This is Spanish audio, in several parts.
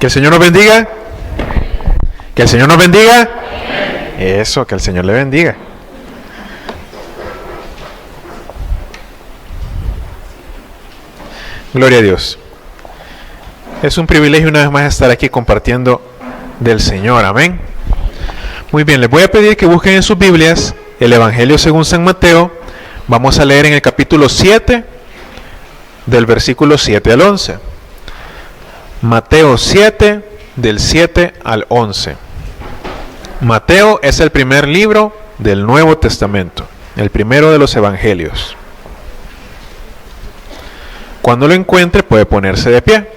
Que el Señor nos bendiga. Que el Señor nos bendiga. Eso, que el Señor le bendiga. Gloria a Dios. Es un privilegio una vez más estar aquí compartiendo del Señor. Amén. Muy bien, les voy a pedir que busquen en sus Biblias el Evangelio según San Mateo. Vamos a leer en el capítulo 7, del versículo 7 al 11. Mateo 7, del 7 al 11. Mateo es el primer libro del Nuevo Testamento, el primero de los Evangelios. Cuando lo encuentre puede ponerse de pie.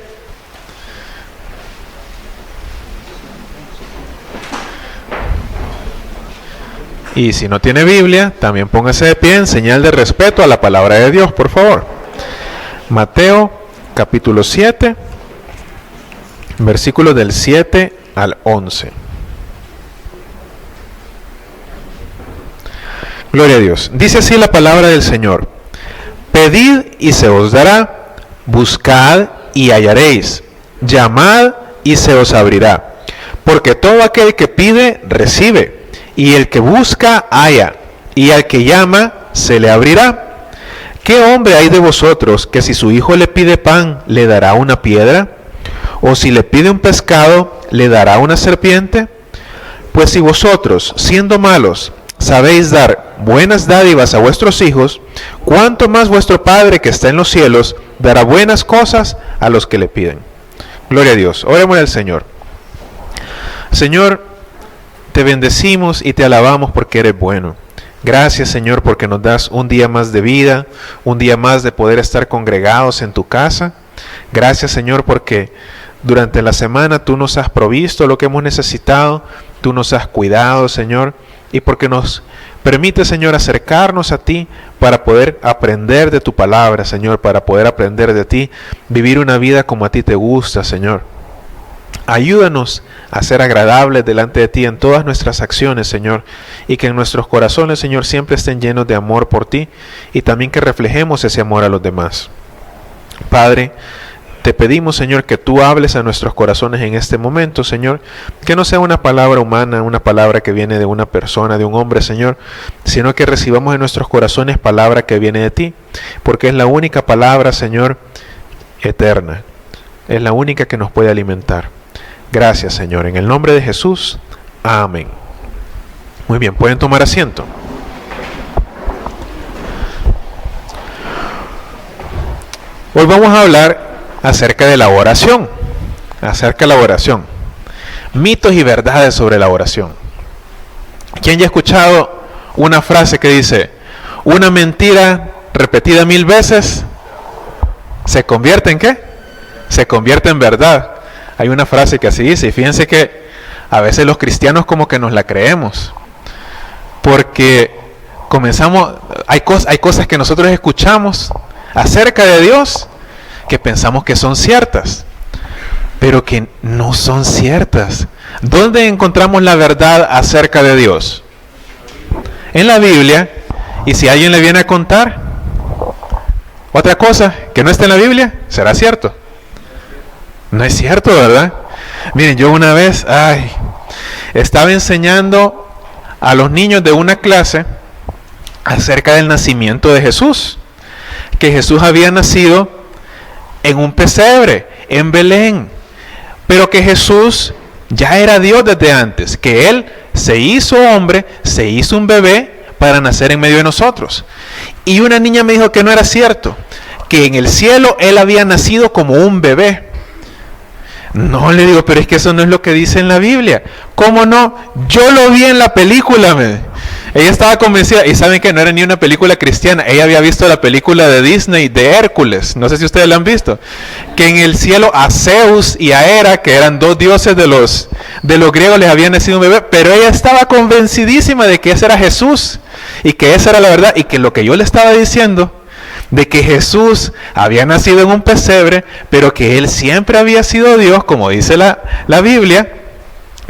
Y si no tiene Biblia, también póngase de pie en señal de respeto a la palabra de Dios, por favor. Mateo, capítulo 7, versículos del 7 al 11. Gloria a Dios. Dice así la palabra del Señor. Pedid y se os dará, buscad y hallaréis, llamad y se os abrirá. Porque todo aquel que pide, recibe, y el que busca, halla, y al que llama, se le abrirá. ¿Qué hombre hay de vosotros que si su hijo le pide pan, le dará una piedra? ¿O si le pide un pescado, le dará una serpiente? Pues si vosotros, siendo malos, sabéis dar buenas dádivas a vuestros hijos, ¿cuánto más vuestro Padre que está en los cielos dará buenas cosas a los que le piden? Gloria a Dios. Oremos al Señor. Señor, te bendecimos y te alabamos porque eres bueno. Gracias, Señor, porque nos das un día más de vida, un día más de poder estar congregados en tu casa. Gracias, Señor, porque durante la semana tú nos has provisto lo que hemos necesitado, tú nos has cuidado, Señor, y porque nos permite, Señor, acercarnos a ti para poder aprender de tu palabra, Señor, para poder aprender de ti, vivir una vida como a ti te gusta, Señor. Ayúdanos a ser agradables delante de ti en todas nuestras acciones, Señor, y que en nuestros corazones, Señor, siempre estén llenos de amor por ti y también que reflejemos ese amor a los demás. Padre, te pedimos, Señor, que tú hables a nuestros corazones en este momento, Señor, que no sea una palabra humana, una palabra que viene de una persona, de un hombre, Señor, sino que recibamos en nuestros corazones palabra que viene de ti, porque es la única palabra, Señor, eterna, es la única que nos puede alimentar. Gracias, Señor, en el nombre de Jesús, amén. Muy bien, pueden tomar asiento. Hoy vamos a hablar acerca de la oración, mitos y verdades sobre la oración. ¿Quién ya ha escuchado una frase que dice, una mentira repetida 1000 veces se convierte en qué? Se convierte en verdad. Hay una frase que así dice, y fíjense que a veces los cristianos como que nos la creemos, porque hay cosas que nosotros escuchamos acerca de Dios que pensamos que son ciertas, pero que no son ciertas. ¿Dónde encontramos la verdad acerca de Dios? En la Biblia. Y si alguien le viene a contar otra cosa que no está en la Biblia, ¿será cierto? No es cierto, ¿verdad? Miren, yo una vez estaba enseñando a los niños de una clase acerca del nacimiento de Jesús, que Jesús había nacido en un pesebre, en Belén, pero que Jesús ya era Dios desde antes, que Él se hizo hombre, se hizo un bebé para nacer en medio de nosotros. Y una niña me dijo que no era cierto, que en el cielo Él había nacido como un bebé. No, le digo, pero es que eso no es lo que dice en la Biblia. ¿Cómo no? Yo lo vi en la película, Ella estaba convencida, y saben que no era ni una película cristiana, ella había visto la película de Disney de Hércules, no sé si ustedes la han visto, que en el cielo a Zeus y a Hera, que eran dos dioses de los griegos, les había nacido un bebé, pero ella estaba convencidísima de que ese era Jesús, y que esa era la verdad, y que lo que yo le estaba diciendo, de que Jesús había nacido en un pesebre, pero que Él siempre había sido Dios, como dice la Biblia,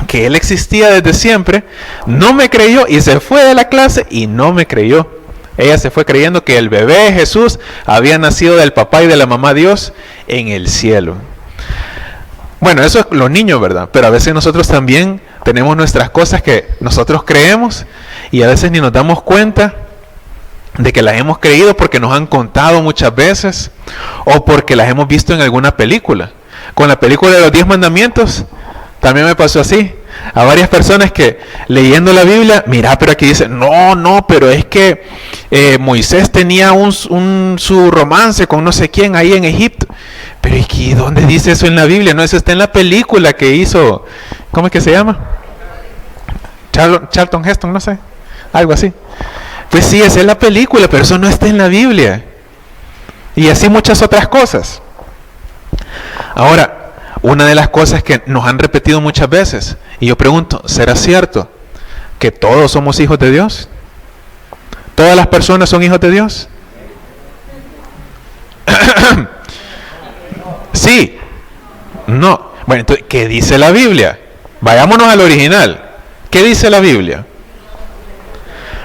que Él existía desde siempre, no me creyó y se fue de la clase y no me creyó. Ella se fue creyendo que el bebé Jesús había nacido del papá y de la mamá Dios en el cielo. Bueno, eso es los niños, ¿verdad? Pero a veces nosotros también tenemos nuestras cosas que nosotros creemos y a veces ni nos damos cuenta de que las hemos creído porque nos han contado muchas veces o porque las hemos visto en alguna película. Con la película de los 10 mandamientos también me pasó así. A varias personas que leyendo la Biblia, mira, pero aquí dice, no, pero es que Moisés tenía su romance con no sé quién ahí en Egipto. Pero es que ¿dónde dice eso en la Biblia? No, eso está en la película que hizo, ¿cómo es que se llama? Charlton Heston, no sé, algo así. Pues sí, esa es la película, pero eso no está en la Biblia. Y así muchas otras cosas. Ahora, una de las cosas que nos han repetido muchas veces, y yo pregunto, ¿será cierto que todos somos hijos de Dios? ¿Todas las personas son hijos de Dios? Sí, no. Bueno, entonces, ¿qué dice la Biblia? Vayámonos al original. ¿Qué dice la Biblia?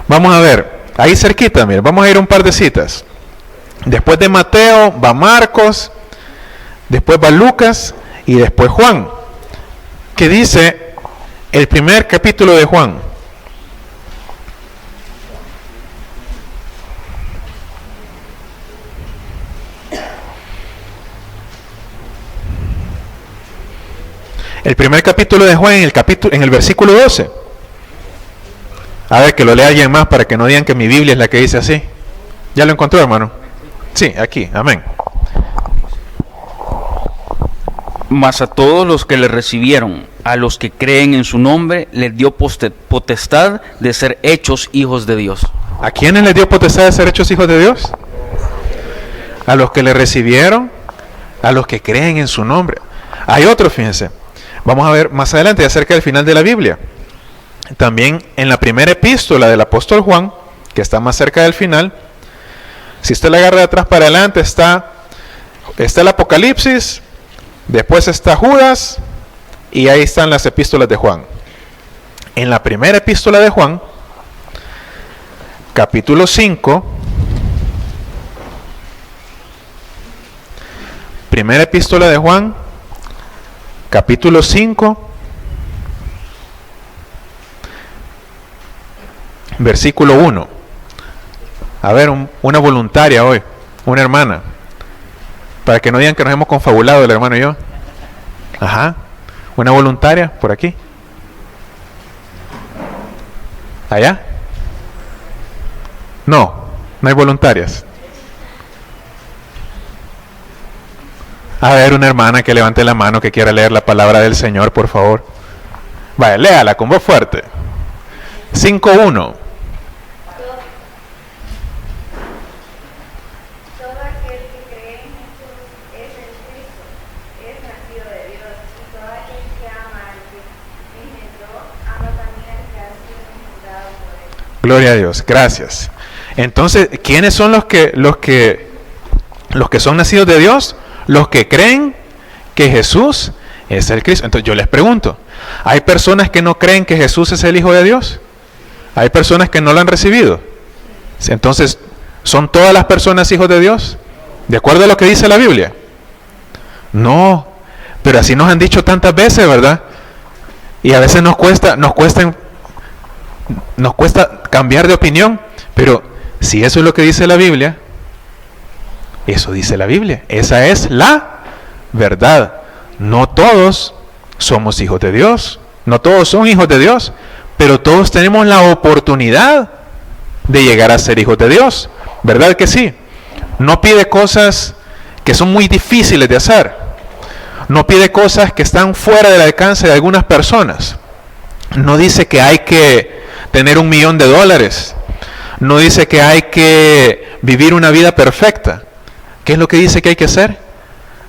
Vamos a ver, ahí cerquita, mira, vamos a ir a un par de citas. Después de Mateo va Marcos, después va Lucas y después Juan. ¿Qué dice el primer capítulo de Juan? El primer capítulo de Juan en el versículo 12. A ver, que lo lea alguien más para que no digan que mi Biblia es la que dice así. ¿Ya lo encontró, hermano? Sí, aquí, amén. Mas a todos los que le recibieron, a los que creen en su nombre, les dio potestad de ser hechos hijos de Dios. ¿A quiénes les dio potestad de ser hechos hijos de Dios? A los que le recibieron, a los que creen en su nombre. Hay otro, fíjense. Vamos a ver más adelante acerca del final de la Biblia. También en la primera epístola del apóstol Juan, que está más cerca del final, si usted la agarra de atrás para adelante, está el Apocalipsis, después está Judas, y ahí están las epístolas de Juan. En la primera epístola de Juan, capítulo 5, primera epístola de Juan, capítulo 5, versículo 1. A ver, una voluntaria hoy, una hermana, para que no digan que nos hemos confabulado el hermano y yo. Ajá, una voluntaria por aquí. ¿Allá? No hay voluntarias. A ver, una hermana que levante la mano que quiera leer la palabra del Señor, por favor. Vaya, léala con voz fuerte. 5:1. Gloria a Dios, gracias. Entonces, ¿quiénes son los que son nacidos de Dios? Los que creen que Jesús es el Cristo. Entonces yo les pregunto, ¿hay personas que no creen que Jesús es el Hijo de Dios? ¿Hay personas que no lo han recibido? Entonces, ¿son todas las personas hijos de Dios? ¿De acuerdo a lo que dice la Biblia? No, pero así nos han dicho tantas veces, ¿verdad? Y a veces nos cuesta cambiar de opinión, pero si eso es lo que dice la Biblia, eso dice la Biblia, esa es la verdad. No todos somos hijos de Dios, no todos son hijos de Dios, pero todos tenemos la oportunidad de llegar a ser hijos de Dios, ¿verdad que sí? No pide cosas que son muy difíciles de hacer, no pide cosas que están fuera del alcance de algunas personas, no dice que hay que tener $1 millón, no dice que hay que vivir una vida perfecta. ¿Qué es lo que dice que hay que hacer?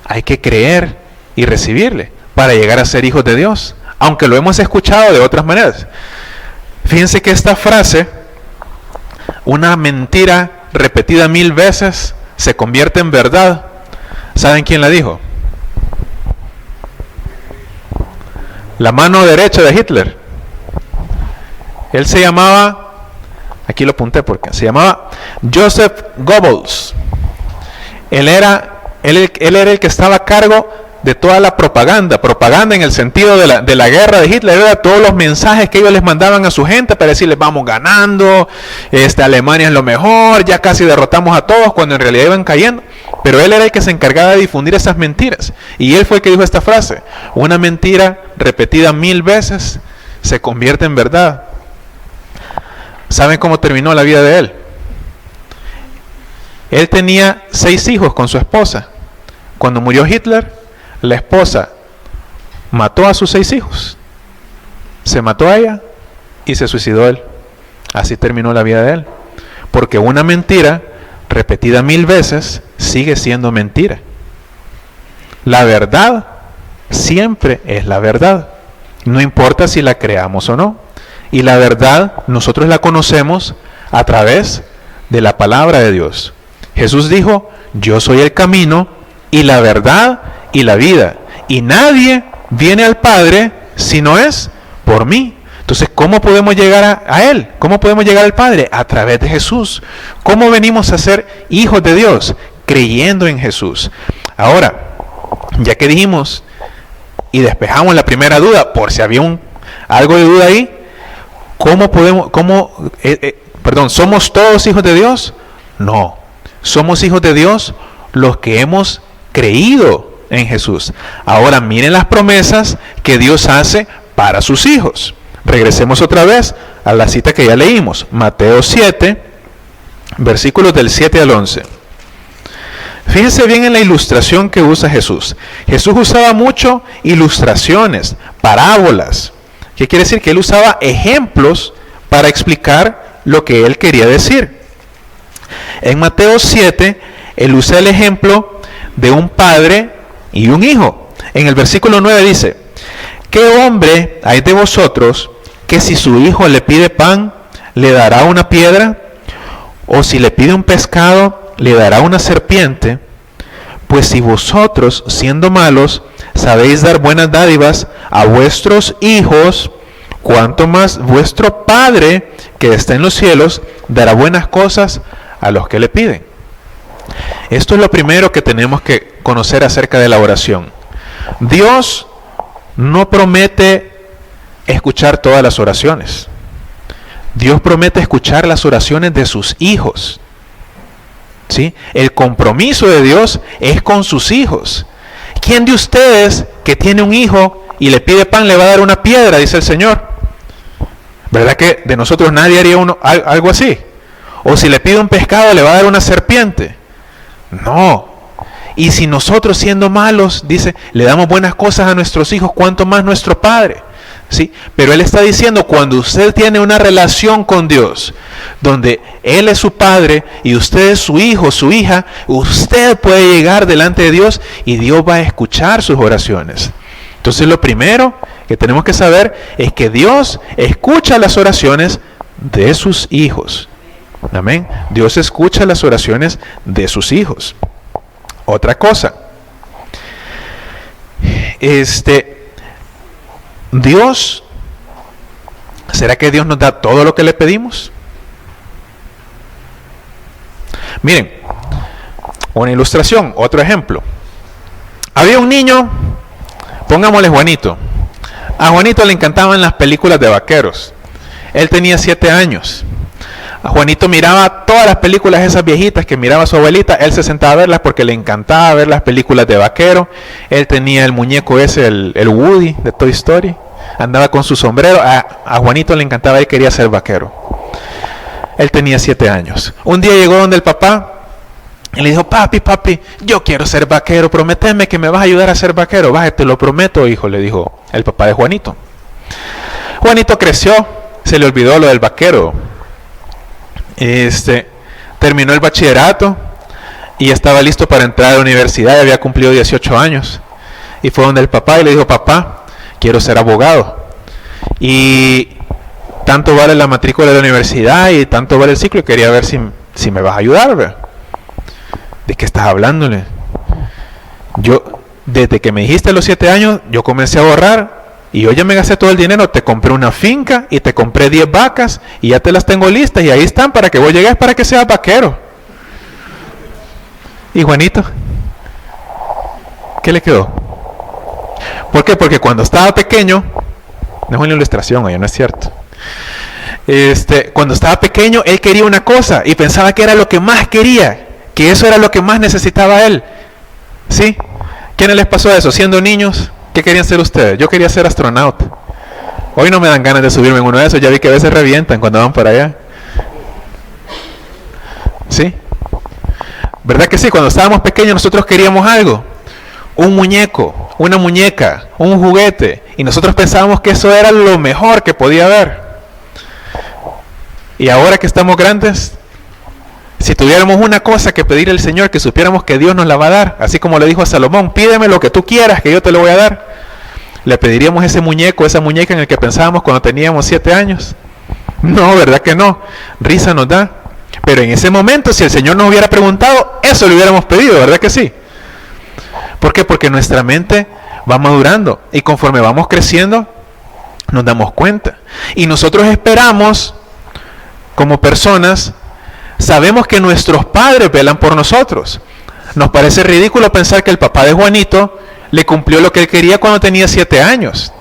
Hay que creer y recibirle para llegar a ser hijos de Dios, aunque lo hemos escuchado de otras maneras. Fíjense que esta frase, una mentira repetida 1000 veces, se convierte en verdad. ¿Saben quién la dijo? La mano derecha de Hitler. Él se llamaba, aquí lo apunté porque se llamaba Joseph Goebbels. Él era el que estaba a cargo de toda la propaganda en el sentido de la guerra de Hitler, era todos los mensajes que ellos les mandaban a su gente para decirles vamos ganando, Alemania es lo mejor, ya casi derrotamos a todos, cuando en realidad iban cayendo. Pero él era el que se encargaba de difundir esas mentiras, y él fue el que dijo esta frase: una mentira repetida 1000 veces se convierte en verdad. ¿Saben cómo terminó la vida de él? Él tenía 6 hijos con su esposa. Cuando murió Hitler, la esposa mató a sus 6 hijos, se mató a ella y se suicidó él. Así terminó la vida de él, porque una mentira repetida 1000 veces sigue siendo mentira. La verdad siempre es la verdad, no importa si la creamos o no. Y la verdad nosotros la conocemos a través de la palabra de Dios. Jesús dijo: yo soy el camino y la verdad y la vida, y nadie viene al Padre si no es por mí. Entonces, ¿cómo podemos llegar a Él? ¿Cómo podemos llegar al Padre? A través de Jesús. ¿Cómo venimos a ser hijos de Dios? Creyendo en Jesús. Ahora, ya que dijimos y despejamos la primera duda, por si había algo de duda ahí, ¿somos todos hijos de Dios? No. Somos hijos de Dios los que hemos creído en Jesús. Ahora miren las promesas que Dios hace para sus hijos. Regresemos otra vez a la cita que ya leímos, Mateo 7, versículos del 7 al 11. Fíjense bien en la ilustración que usa Jesús. Jesús usaba mucho ilustraciones, parábolas. ¿Qué quiere decir? Que él usaba ejemplos para explicar lo que él quería decir. En Mateo 7, él usa el ejemplo de un padre y un hijo. En el versículo 9 dice: ¿qué hombre hay de vosotros que si su hijo le pide pan, le dará una piedra? ¿O si le pide un pescado, le dará una serpiente? Pues si vosotros, siendo malos, sabéis dar buenas dádivas a vuestros hijos, cuánto más vuestro Padre que está en los cielos dará buenas cosas a los que le piden. Esto es lo primero que tenemos que conocer acerca de la oración. Dios no promete escuchar todas las oraciones. Dios promete escuchar las oraciones de sus hijos. ¿Sí? El compromiso de Dios es con sus hijos. ¿Quién de ustedes que tiene un hijo y le pide pan le va a dar una piedra? Dice el Señor. ¿Verdad que de nosotros nadie haría algo así? O si le pide un pescado le va a dar una serpiente. No. Y si nosotros, siendo malos, dice, le damos buenas cosas a nuestros hijos, ¿cuánto más nuestro Padre? ¿Sí? Pero Él está diciendo, cuando usted tiene una relación con Dios, donde Él es su Padre y usted es su hijo, su hija, usted puede llegar delante de Dios y Dios va a escuchar sus oraciones. Entonces lo primero que tenemos que saber es que Dios escucha las oraciones de sus hijos. Amén. Dios escucha las oraciones de sus hijos. Otra cosa. Dios, ¿será que Dios nos da todo lo que le pedimos? Miren, una ilustración, otro ejemplo. Había un niño, pongámosle Juanito. A Juanito le encantaban las películas de vaqueros. Él tenía 7 años. A Juanito miraba todas las películas esas viejitas que miraba su abuelita. Él se sentaba a verlas porque le encantaba ver las películas de vaquero. Él tenía el muñeco ese, el Woody de Toy Story. Andaba con su sombrero. A Juanito le encantaba, él quería ser vaquero. Él tenía 7 años. Un día llegó donde el papá y le dijo: papi, yo quiero ser vaquero, prométeme que me vas a ayudar a ser vaquero. Te lo prometo, hijo, le dijo el papá de Juanito. Juanito creció, se le olvidó lo del vaquero. Terminó el bachillerato y estaba listo para entrar a la universidad, y había cumplido 18 años. Y fue donde el papá y le dijo: papá, quiero ser abogado. Y tanto vale la matrícula de la universidad y tanto vale el ciclo, y quería ver si me vas a ayudar, ¿verdad? ¿De qué estás hablándole? Yo, desde que me dijiste a los 7 años, yo comencé a ahorrar. Y yo ya me gasté todo el dinero, te compré una finca y te compré 10 vacas y ya te las tengo listas y ahí están para que vos llegues para que seas vaquero. ¿Y Juanito? ¿Qué le quedó? ¿Por qué? Porque cuando estaba pequeño, no es una ilustración, oye, no es cierto. Cuando estaba pequeño, él quería una cosa y pensaba que era lo que más quería, que eso era lo que más necesitaba él. ¿Sí? ¿Quiénes les pasó eso? Siendo niños, ¿qué querían ser ustedes? Yo quería ser astronauta. Hoy no me dan ganas de subirme en uno de esos, ya vi que a veces revientan cuando van para allá. ¿Sí? ¿Verdad que sí? Cuando estábamos pequeños nosotros queríamos algo. Un muñeco, una muñeca, un juguete. Y nosotros pensábamos que eso era lo mejor que podía haber. Y ahora que estamos grandes, si tuviéramos una cosa que pedir al Señor, que supiéramos que Dios nos la va a dar, así como le dijo a Salomón, pídeme lo que tú quieras, que yo te lo voy a dar. ¿Le pediríamos ese muñeco, esa muñeca en el que pensábamos cuando teníamos 7 años? No, ¿verdad que no? Risa nos da. Pero en ese momento, si el Señor nos hubiera preguntado, eso le hubiéramos pedido, ¿verdad que sí? ¿Por qué? Porque nuestra mente va madurando y conforme vamos creciendo, nos damos cuenta. Y nosotros esperamos, como personas, sabemos que nuestros padres velan por nosotros. Nos parece ridículo pensar que el papá de Juanito le cumplió lo que él quería cuando tenía 7 años.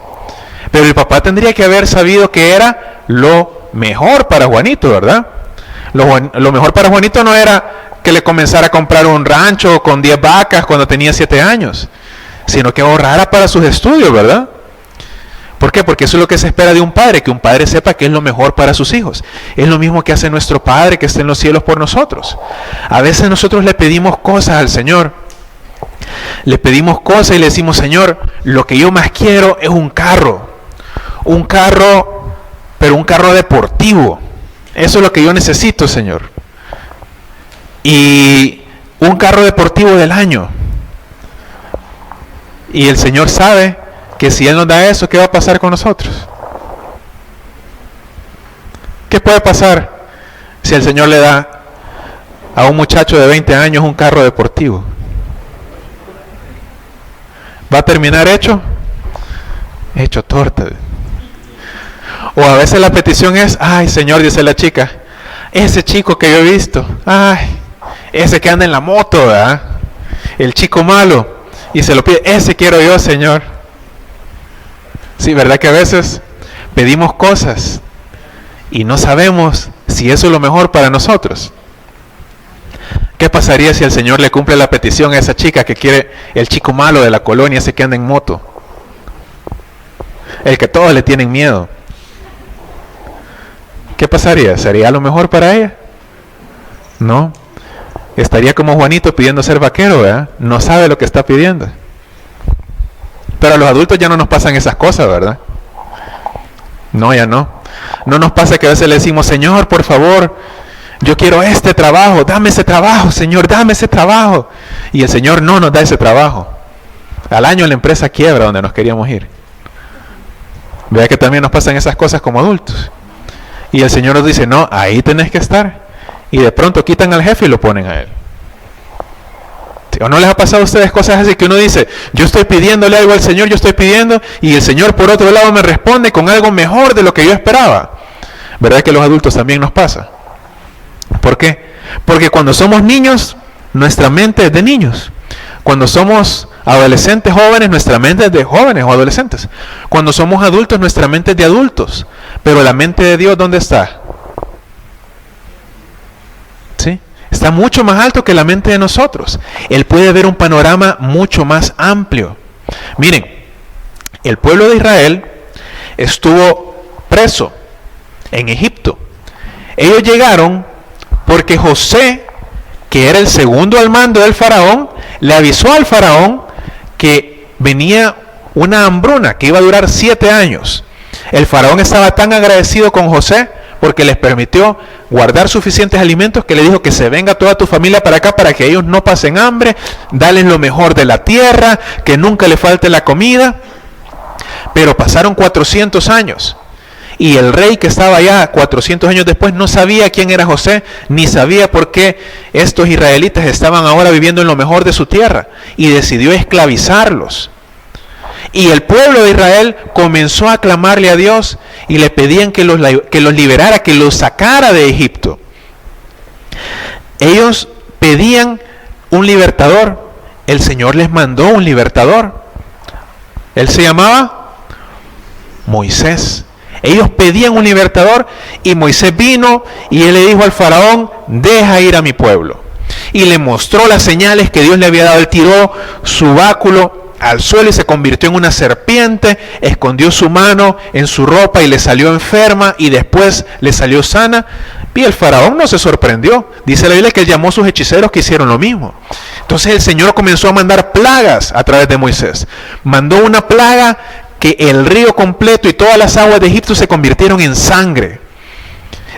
Pero el papá tendría que haber sabido que era lo mejor para Juanito, ¿verdad? Lo mejor para Juanito no era que le comenzara a comprar un rancho con 10 vacas cuando tenía 7 años, sino que ahorrara para sus estudios, ¿verdad? ¿Por qué? Porque eso es lo que se espera de un padre, que un padre sepa que es lo mejor para sus hijos. Es lo mismo que hace nuestro Padre que está en los cielos por nosotros. A veces nosotros le pedimos cosas al Señor. Le pedimos cosas y le decimos, Señor, lo que yo más quiero es un carro. Un carro, pero un carro deportivo. Eso es lo que yo necesito, Señor. Y un carro deportivo del año. Y el Señor sabe que si Él nos da eso, ¿qué va a pasar con nosotros? ¿Qué puede pasar si el Señor le da a un muchacho de 20 años un carro deportivo? ¿Va a terminar hecho torta? O a veces la petición es, ay Señor, dice la chica, ese chico que yo he visto, ay, ese que anda en la moto, ¿verdad? El chico malo, y se lo pide, ese quiero yo, Señor. Sí, ¿verdad que a veces pedimos cosas y no sabemos si eso es lo mejor para nosotros? ¿Qué pasaría si el Señor le cumple la petición a esa chica que quiere el chico malo de la colonia, ese que anda en moto? El que todos le tienen miedo. ¿Qué pasaría? ¿Sería lo mejor para ella? No. Estaría como Juanito pidiendo ser vaquero, ¿verdad? No sabe lo que está pidiendo. Pero a los adultos ya no nos pasan esas cosas, ¿verdad? No, ya no. No nos pasa que a veces le decimos, Señor, por favor, yo quiero este trabajo, dame ese trabajo, Señor, dame ese trabajo. Y el Señor no nos da ese trabajo. Al año la empresa quiebra donde nos queríamos ir. Vea que también nos pasan esas cosas como adultos. Y el Señor nos dice, no, ahí tenés que estar. Y de pronto quitan al jefe y lo ponen a él. ¿O no les ha pasado a ustedes cosas así que uno dice, yo estoy pidiéndole algo al Señor, yo estoy pidiendo, y el Señor por otro lado me responde con algo mejor de lo que yo esperaba? ¿Verdad que a los adultos también nos pasa? ¿Por qué? Porque cuando somos niños, nuestra mente es de niños. Cuando somos adolescentes, jóvenes, nuestra mente es de jóvenes o adolescentes. Cuando somos adultos, nuestra mente es de adultos. Pero la mente de Dios, ¿dónde está? ¿Sí? Está mucho más alto que la mente de nosotros. Él puede ver un panorama mucho más amplio. Miren, el pueblo de Israel estuvo preso en Egipto. Ellos llegaron porque José, que era el segundo al mando del faraón, le avisó al faraón que venía una hambruna que iba a durar 7 años. El faraón estaba tan agradecido con José porque les permitió guardar suficientes alimentos que le dijo que se venga toda tu familia para acá para que ellos no pasen hambre, dales lo mejor de la tierra, que nunca le falte la comida. Pero pasaron 400 años y el rey que estaba allá 400 años después no sabía quién era José, ni sabía por qué estos israelitas estaban ahora viviendo en lo mejor de su tierra, y decidió esclavizarlos. Y el pueblo de Israel comenzó a clamarle a Dios y le pedían que los liberara, que los sacara de Egipto. Ellos pedían un libertador. El Señor les mandó un libertador. Él se llamaba Moisés. Ellos pedían un libertador y Moisés vino y él le dijo al faraón, deja ir a mi pueblo. Y le mostró las señales que Dios le había dado. Él tiró su báculo al suelo y se convirtió en una serpiente, escondió su mano en su ropa y le salió enferma y después le salió sana. Y el faraón no se sorprendió. Dice la Biblia que él llamó a sus hechiceros que hicieron lo mismo. Entonces el Señor comenzó a mandar plagas a través de Moisés. Mandó una plaga que el río completo y todas las aguas de Egipto se convirtieron en sangre.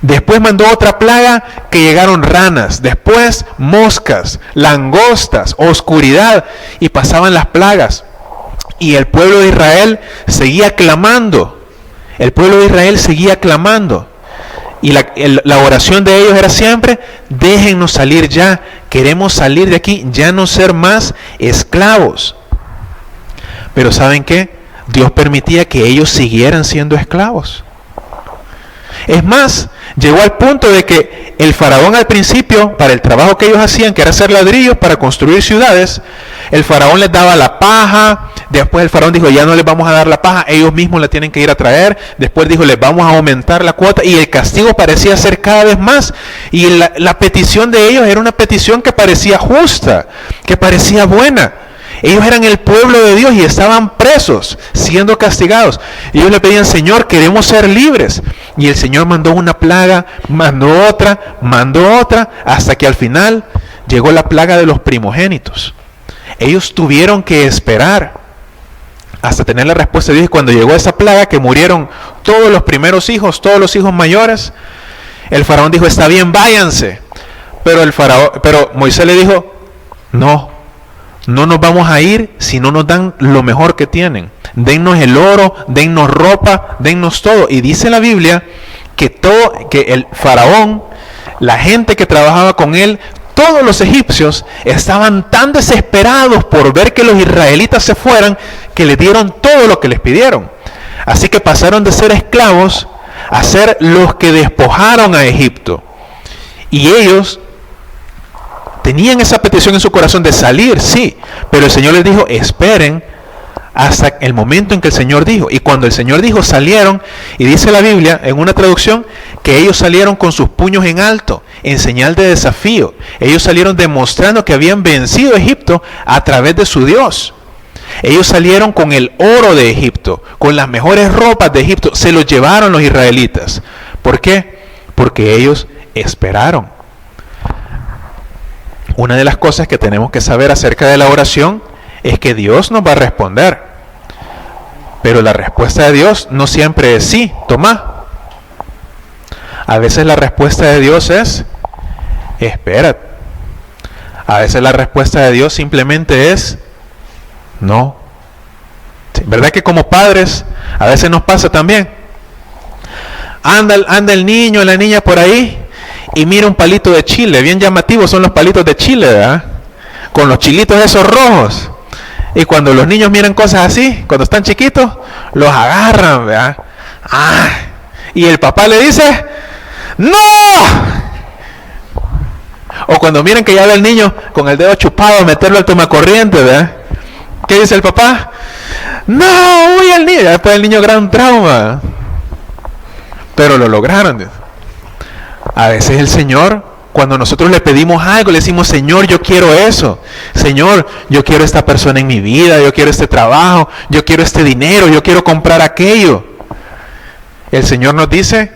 Después mandó otra plaga que llegaron ranas, después moscas, langostas, oscuridad, y pasaban las plagas. Y el pueblo de Israel seguía clamando. El pueblo de Israel seguía clamando. Y la oración de ellos era siempre, déjennos salir ya, queremos salir de aquí, ya no ser más esclavos. Pero ¿saben qué? Dios permitía que ellos siguieran siendo esclavos. Es más, llegó al punto de que el faraón al principio, para el trabajo que ellos hacían, que era hacer ladrillos para construir ciudades, el faraón les daba la paja. Después el faraón dijo, ya no les vamos a dar la paja, ellos mismos la tienen que ir a traer. Después dijo, les vamos a aumentar la cuota, y el castigo parecía ser cada vez más. Y la petición de ellos era una petición que parecía justa, que parecía buena. Ellos eran el pueblo de Dios y estaban presos, siendo castigados. Y ellos le pedían, Señor, queremos ser libres. Y el Señor mandó una plaga, mandó otra, hasta que al final llegó la plaga de los primogénitos. Ellos tuvieron que esperar hasta tener la respuesta de Dios. Y cuando llegó esa plaga, que murieron todos los primeros hijos, todos los hijos mayores, el faraón dijo, está bien, váyanse. Pero Moisés le dijo, no nos vamos a ir si no nos dan lo mejor que tienen. Dennos el oro, dennos ropa, dennos todo. Y dice la Biblia que el faraón, la gente que trabajaba con él, todos los egipcios estaban tan desesperados por ver que los israelitas se fueran, que le dieron todo lo que les pidieron. Así que pasaron de ser esclavos a ser los que despojaron a Egipto. Y ellos tenían esa petición en su corazón de salir, sí, pero el Señor les dijo, esperen hasta el momento en que el Señor dijo. Y cuando el Señor dijo, salieron, y dice la Biblia en una traducción que ellos salieron con sus puños en alto, en señal de desafío. Ellos salieron demostrando que habían vencido a Egipto a través de su Dios. Ellos salieron con el oro de Egipto, con las mejores ropas de Egipto, se los llevaron los israelitas. ¿Por qué? Porque ellos esperaron. Una de las cosas que tenemos que saber acerca de la oración es que Dios nos va a responder. Pero la respuesta de Dios no siempre es sí, toma. A veces la respuesta de Dios es espera. A veces la respuesta de Dios simplemente es no. ¿Verdad que como padres a veces nos pasa también? Anda el niño, la niña por ahí y mira un palito de chile, bien llamativos son los palitos de chile, ¿verdad? Con los chilitos esos rojos. Y cuando los niños miran cosas así, cuando están chiquitos, los agarran, ¿verdad? Y el papá le dice, ¡no! O cuando miran que ya ve el niño con el dedo chupado a meterlo al tomacorriente, ¿verdad? ¿Qué dice el papá? ¡No! ¡Uy, el niño! Después el niño gran trauma. Pero lo lograron. A veces el Señor, cuando nosotros le pedimos algo, le decimos, Señor, yo quiero eso. Señor, yo quiero esta persona en mi vida, yo quiero este trabajo, yo quiero este dinero, yo quiero comprar aquello. El Señor nos dice,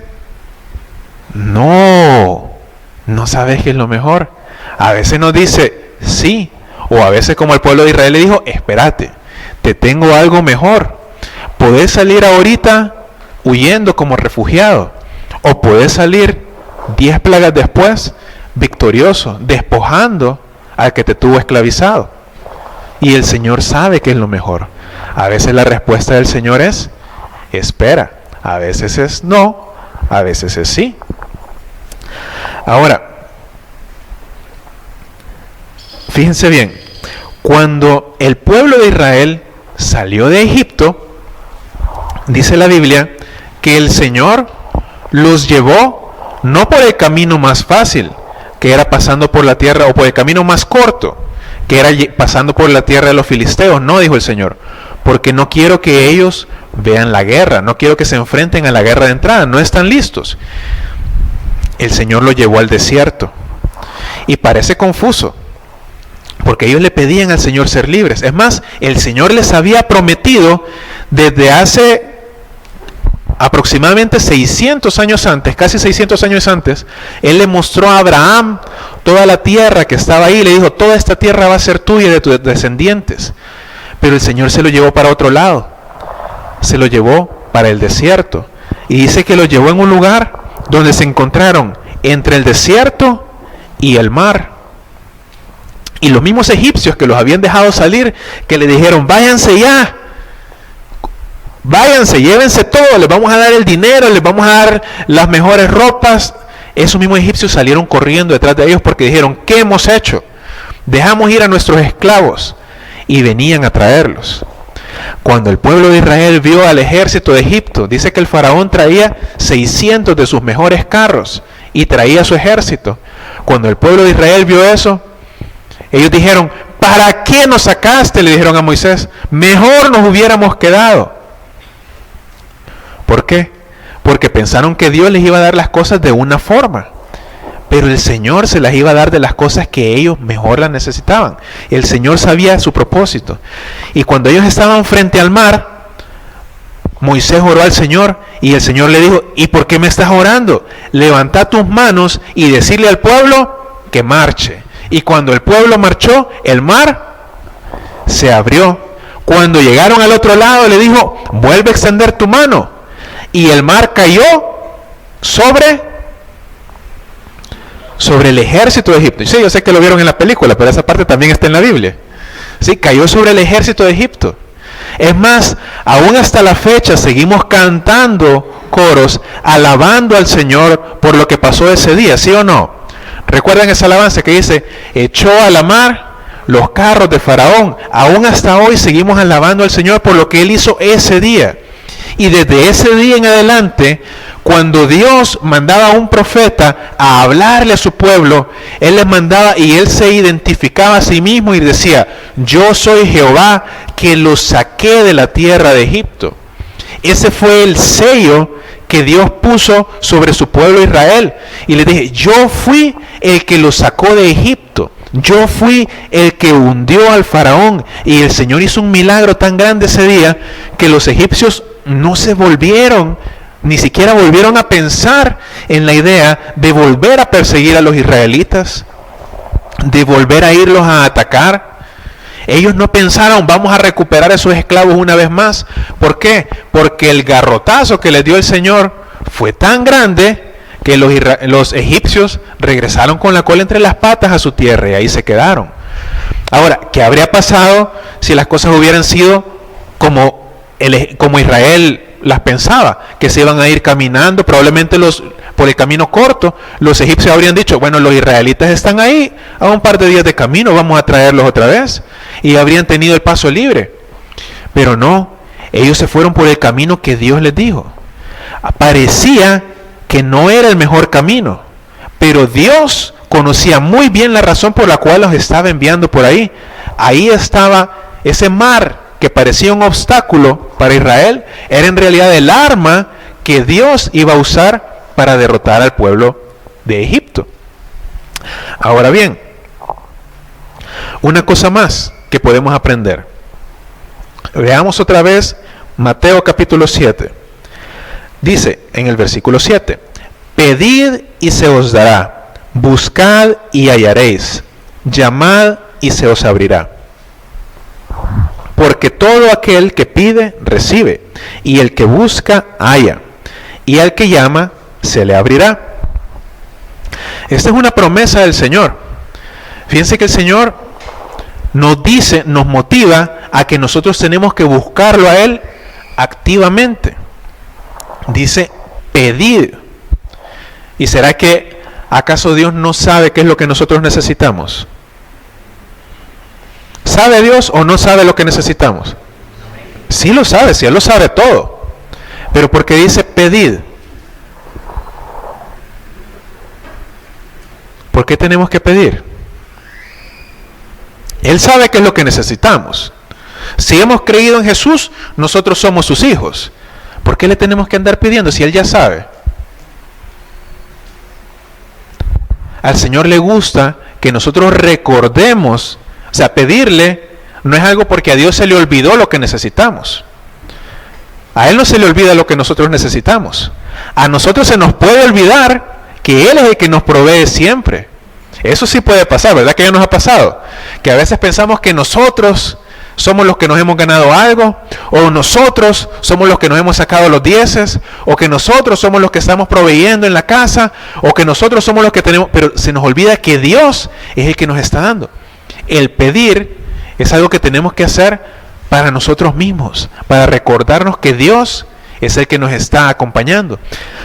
no sabes qué es lo mejor. A veces nos dice, sí. O a veces como el pueblo de Israel le dijo, espérate, te tengo algo mejor. Podés salir ahorita huyendo como refugiado. O podés salir 10 plagas después, victorioso, despojando al que te tuvo esclavizado. Y el Señor sabe que es lo mejor. A veces la respuesta del Señor es espera. A veces es no, a veces es sí. Ahora, fíjense bien, cuando el pueblo de Israel salió de Egipto, dice la Biblia que el Señor los llevó no por el camino más fácil, que era pasando por la tierra, o por el camino más corto, que era pasando por la tierra de los filisteos. No, dijo el Señor, porque no quiero que ellos vean la guerra, no quiero que se enfrenten a la guerra de entrada, no están listos. El Señor los llevó al desierto. Y parece confuso, porque ellos le pedían al Señor ser libres. Es más, el Señor les había prometido desde hace aproximadamente 600 años antes, casi 600 años antes, Él le mostró a Abraham toda la tierra que estaba ahí, le dijo, toda esta tierra va a ser tuya y de tus descendientes. Pero el Señor se lo llevó para otro lado, se lo llevó para el desierto. Y dice que lo llevó en un lugar donde se encontraron entre el desierto y el mar. Y los mismos egipcios que los habían dejado salir, que le dijeron, váyanse ya, váyanse, llévense todo, les vamos a dar el dinero, les vamos a dar las mejores ropas. Esos mismos egipcios salieron corriendo detrás de ellos porque dijeron, ¿qué hemos hecho? Dejamos ir a nuestros esclavos, y venían a traerlos. Cuando el pueblo de Israel vio al ejército de Egipto, dice que el faraón traía 600 de sus mejores carros y traía su ejército. Cuando el pueblo de Israel vio eso, ellos dijeron, ¿para qué nos sacaste? Le dijeron a Moisés, mejor nos hubiéramos quedado. ¿Por qué? Porque pensaron que Dios les iba a dar las cosas de una forma, pero el Señor se las iba a dar de las cosas que ellos mejor las necesitaban. El Señor sabía su propósito. Y cuando ellos estaban frente al mar, Moisés oró al Señor y el Señor le dijo, ¿y por qué me estás orando? Levanta tus manos y decirle al pueblo que marche. Y cuando el pueblo marchó, el mar se abrió. Cuando llegaron al otro lado, le dijo, vuelve a extender tu mano. Y el mar cayó sobre el ejército de Egipto. Sí, yo sé que lo vieron en la película, pero esa parte también está en la Biblia. Sí, cayó sobre el ejército de Egipto. Es más, aún hasta la fecha seguimos cantando coros, alabando al Señor por lo que pasó ese día, ¿sí o no? ¿Recuerdan esa alabanza que dice, echó a la mar los carros de Faraón? Aún hasta hoy seguimos alabando al Señor por lo que Él hizo ese día. Y desde ese día en adelante, cuando Dios mandaba a un profeta a hablarle a su pueblo, Él les mandaba y Él se identificaba a sí mismo y decía, yo soy Jehová que los saqué de la tierra de Egipto. Ese fue el sello que Dios puso sobre su pueblo Israel. Y le dije, yo fui el que los sacó de Egipto. Yo fui el que hundió al faraón. Y el Señor hizo un milagro tan grande ese día que los egipcios no se volvieron, ni siquiera volvieron a pensar en la idea de volver a perseguir a los israelitas, de volver a irlos a atacar. Ellos no pensaron, vamos a recuperar a esos esclavos una vez más. ¿Por qué? Porque el garrotazo que les dio el Señor fue tan grande que los egipcios regresaron con la cola entre las patas a su tierra y ahí se quedaron. Ahora, ¿qué habría pasado si las cosas hubieran sido como Israel las pensaba? Que se iban a ir caminando, probablemente por el camino corto. Los egipcios habrían dicho, bueno, los israelitas están ahí a un par de días de camino, vamos a traerlos otra vez, y habrían tenido el paso libre. Pero no, ellos se fueron por el camino que Dios les dijo. Parecía que no era el mejor camino, pero Dios conocía muy bien la razón por la cual los estaba enviando por ahí. Ahí estaba ese mar que parecía un obstáculo para Israel, era en realidad el arma que Dios iba a usar para derrotar al pueblo de Egipto. Ahora bien, una cosa más que podemos aprender. Veamos otra vez Mateo capítulo 7. Dice en el versículo 7, pedid y se os dará, buscad y hallaréis, llamad y se os abrirá. Porque todo aquel que pide, recibe, y el que busca, halla, y al que llama, se le abrirá. Esta es una promesa del Señor. Fíjense que el Señor nos dice, nos motiva a que nosotros tenemos que buscarlo a Él activamente. Dice, pedid. ¿Y será que acaso Dios no sabe qué es lo que nosotros necesitamos? ¿Sabe Dios o no sabe lo que necesitamos? Sí lo sabe, sí, Él lo sabe todo. Pero porque dice pedid. ¿Por qué tenemos que pedir? Él sabe qué es lo que necesitamos. Si hemos creído en Jesús, nosotros somos sus hijos. ¿Por qué le tenemos que andar pidiendo si Él ya sabe? Al Señor le gusta que nosotros recordemos, o sea, pedirle no es algo porque a Dios se le olvidó lo que necesitamos. A Él no se le olvida lo que nosotros necesitamos. A nosotros se nos puede olvidar que Él es el que nos provee siempre. Eso sí puede pasar, ¿verdad que ya nos ha pasado? Que a veces pensamos que nosotros somos los que nos hemos ganado algo, o nosotros somos los que nos hemos sacado los 10, o que nosotros somos los que estamos proveyendo en la casa, o que nosotros somos los que tenemos, pero se nos olvida que Dios es el que nos está dando. El pedir es algo que tenemos que hacer para nosotros mismos, para recordarnos que Dios es el que nos está acompañando.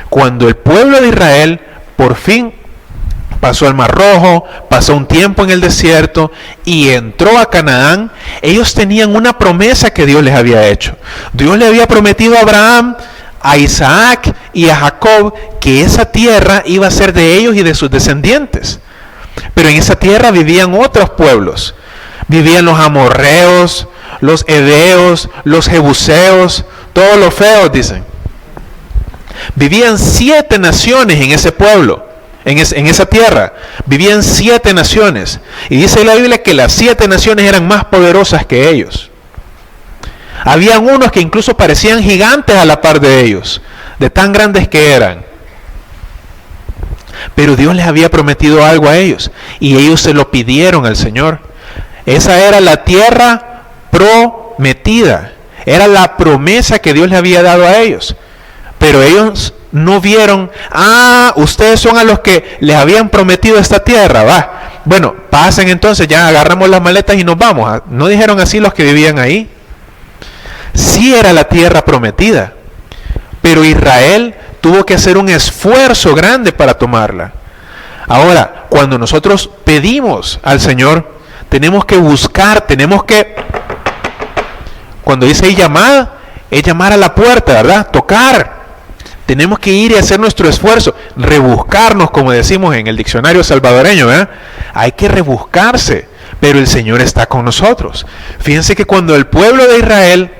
Cuando el pueblo de Israel por fin pasó al Mar Rojo, pasó un tiempo en el desierto y entró a Canaán, ellos tenían una promesa que Dios les había hecho. Dios le había prometido a Abraham, a Isaac y a Jacob que esa tierra iba a ser de ellos y de sus descendientes. Pero en esa tierra vivían otros pueblos. Vivían los amorreos, los heveos, los jebuseos, todos los feos, dicen. Vivían 7 naciones en ese pueblo. En esa tierra vivían 7 naciones, y dice la Biblia que las 7 naciones eran más poderosas que ellos. Habían unos que incluso parecían gigantes a la par de ellos, de tan grandes que eran. Pero Dios les había prometido algo a ellos, y ellos se lo pidieron al Señor. Esa era la tierra prometida, era la promesa que Dios les había dado a ellos. Pero ellos no vieron, ustedes son a los que les habían prometido esta tierra, va. Bueno, pasen entonces, ya agarramos las maletas y nos vamos. No dijeron así los que vivían ahí. Sí era la tierra prometida, pero Israel tuvo que hacer un esfuerzo grande para tomarla. Ahora, cuando nosotros pedimos al Señor, tenemos que buscar, cuando dice ahí llamada, es llamar a la puerta, ¿verdad? Tocar. Tenemos que ir y hacer nuestro esfuerzo, rebuscarnos, como decimos en el diccionario salvadoreño, ¿verdad? Hay que rebuscarse, pero el Señor está con nosotros. Fíjense que cuando el pueblo de Israel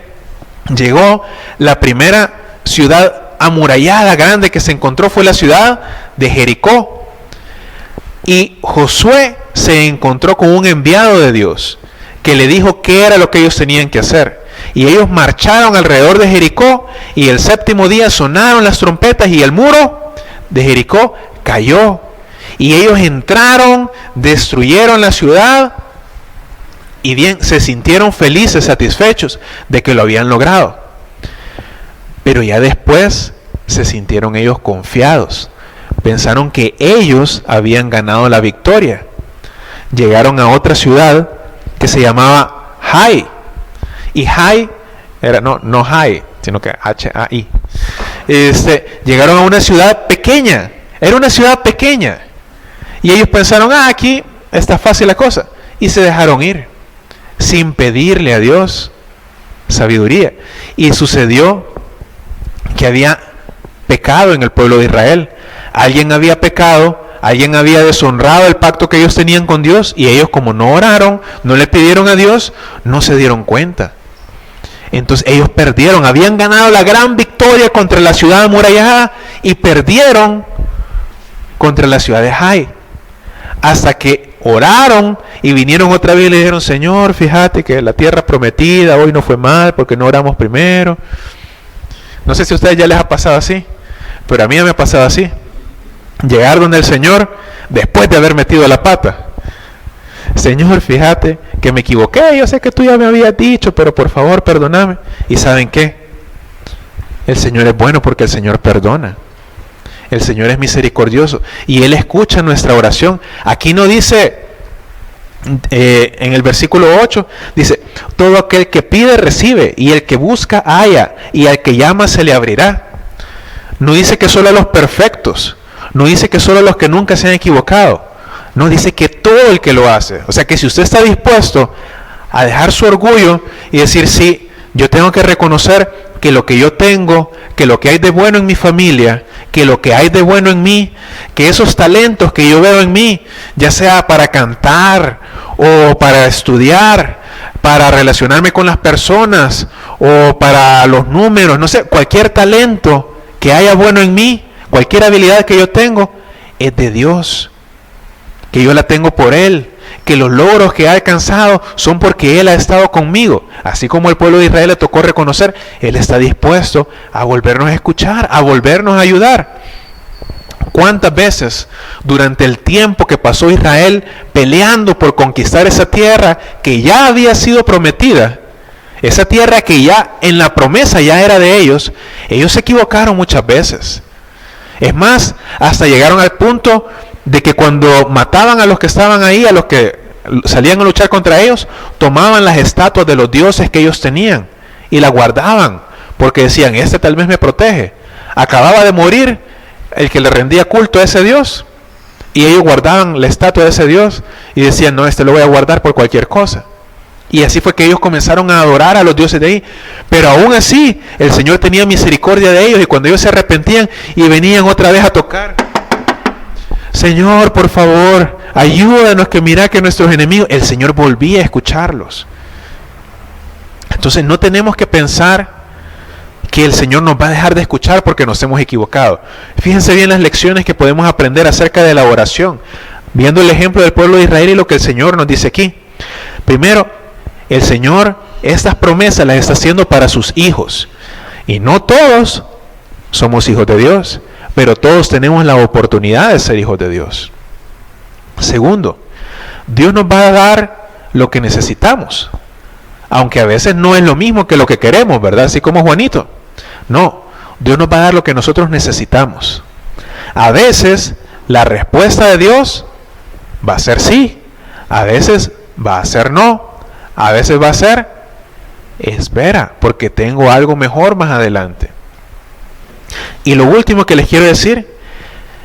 llegó, la primera ciudad amurallada grande que se encontró fue la ciudad de Jericó. Y Josué se encontró con un enviado de Dios que le dijo qué era lo que ellos tenían que hacer. Y ellos marcharon alrededor de Jericó, y el 7º día sonaron las trompetas y el muro de Jericó cayó. Y ellos entraron, destruyeron la ciudad, y bien, se sintieron felices, satisfechos de que lo habían logrado. Pero ya después se sintieron ellos confiados. Pensaron que ellos habían ganado la victoria. Llegaron a otra ciudad que se llamaba Hai. Y Hai era no Hai, sino que H-A-I. Llegaron a una ciudad pequeña. Era una ciudad pequeña. Y ellos pensaron, aquí está fácil la cosa. Y se dejaron ir, sin pedirle a Dios sabiduría. Y sucedió que había pecado en el pueblo de Israel. Alguien había pecado, alguien había deshonrado el pacto que ellos tenían con Dios, y ellos, como no oraron, no le pidieron a Dios, no se dieron cuenta. Entonces ellos perdieron, habían ganado la gran victoria contra la ciudad amurallada y perdieron contra la ciudad de Hai. Hasta que oraron y vinieron otra vez y le dijeron, Señor, fíjate que la tierra prometida hoy no fue mal porque no oramos primero. No sé si a ustedes ya les ha pasado así, pero a mí me ha pasado así. Llegar donde el Señor después de haber metido la pata. Señor, fíjate que me equivoqué, yo sé que tú ya me habías dicho, pero por favor perdóname. ¿Y saben qué? El Señor es bueno porque el Señor perdona. El Señor es misericordioso y Él escucha nuestra oración. Aquí no dice, en el versículo 8, dice, todo aquel que pide recibe, y el que busca halla, y al que llama se le abrirá. No dice que solo a los perfectos, no dice que solo a los que nunca se han equivocado, no, dice que todo el que lo hace. O sea que si usted está dispuesto a dejar su orgullo y decir, sí, yo tengo que reconocer que lo que yo tengo, que lo que hay de bueno en mi familia, que lo que hay de bueno en mí, que esos talentos que yo veo en mí, ya sea para cantar o para estudiar, para relacionarme con las personas o para los números, no sé, cualquier talento que haya bueno en mí, cualquier habilidad que yo tengo, es de Dios, que yo la tengo por Él, que los logros que ha alcanzado son porque Él ha estado conmigo. Así como el pueblo de Israel le tocó reconocer, Él está dispuesto a volvernos a escuchar, a volvernos a ayudar. ¿Cuántas veces durante el tiempo que pasó Israel peleando por conquistar esa tierra que ya había sido prometida, esa tierra que ya en la promesa ya era de ellos se equivocaron muchas veces? Es más, hasta llegaron al punto de que cuando mataban a los que estaban ahí, a los que salían a luchar contra ellos, tomaban las estatuas de los dioses que ellos tenían y las guardaban, porque decían, este tal vez me protege. Acababa de morir el que le rendía culto a ese dios, y ellos guardaban la estatua de ese dios y decían, no, este lo voy a guardar por cualquier cosa. Y así fue que ellos comenzaron a adorar a los dioses de ahí. Pero aún así, el Señor tenía misericordia de ellos, y cuando ellos se arrepentían y venían otra vez a tocar, Señor, por favor, ayúdanos, que mira que nuestros enemigos, el Señor volvía a escucharlos. Entonces no tenemos que pensar que el Señor nos va a dejar de escuchar porque nos hemos equivocado. Fíjense bien las lecciones que podemos aprender acerca de la oración, viendo el ejemplo del pueblo de Israel y lo que el Señor nos dice aquí. Primero, el Señor estas promesas las está haciendo para sus hijos. Y no todos somos hijos de Dios, pero todos tenemos la oportunidad de ser hijos de Dios. Segundo, Dios nos va a dar lo que necesitamos, aunque a veces no es lo mismo que lo que queremos, ¿verdad? Así como Juanito. No, Dios nos va a dar lo que nosotros necesitamos. A veces la respuesta de Dios va a ser sí, a veces va a ser no, a veces va a ser espera, porque tengo algo mejor más adelante. Y lo último que les quiero decir